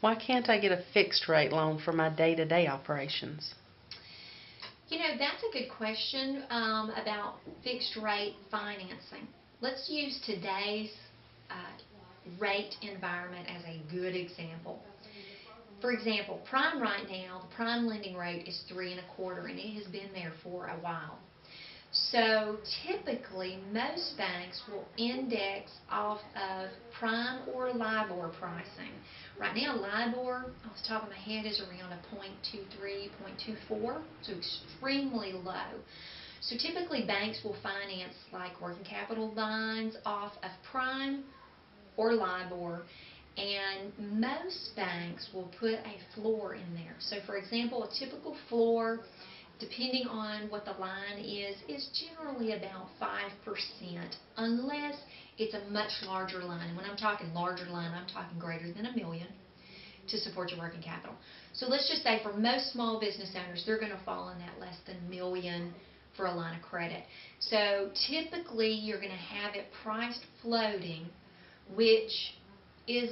Why can't I get a fixed rate loan for my day-to-day operations? That's a good question about fixed rate financing. Let's use today's rate environment as a good example. For example, prime right now, the prime lending rate is 3.25, and it has been there for a while. So typically, most banks will index off of prime or LIBOR pricing. Right now, LIBOR, off the top of my head, is around a 0.23, 0.24, so extremely low. So typically, banks will finance like working capital lines off of prime or LIBOR, and most banks will put a floor in there. So for example, a typical floor, depending on what the line is generally about 5%, unless it's a much larger line. And when I'm talking larger line, I'm talking greater than $1 million to support your working capital. So let's just say for most small business owners, they're going to fall in that less than $1 million for a line of credit. So typically, you're going to have it priced floating, which is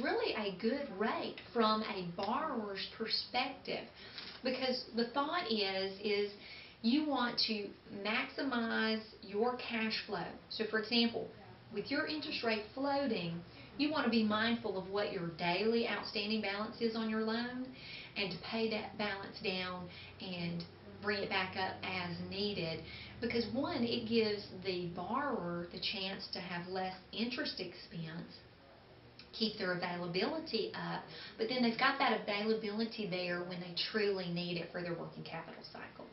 really a good rate from a borrower's perspective, because the thought is you want to maximize your cash flow. So for example, with your interest rate floating, you want to be mindful of what your daily outstanding balance is on your loan, and to pay that balance down and bring it back up as needed, because one, it gives the borrower the chance to have less interest expense, keep their availability up, but then they've got that availability there when they truly need it for their working capital cycle.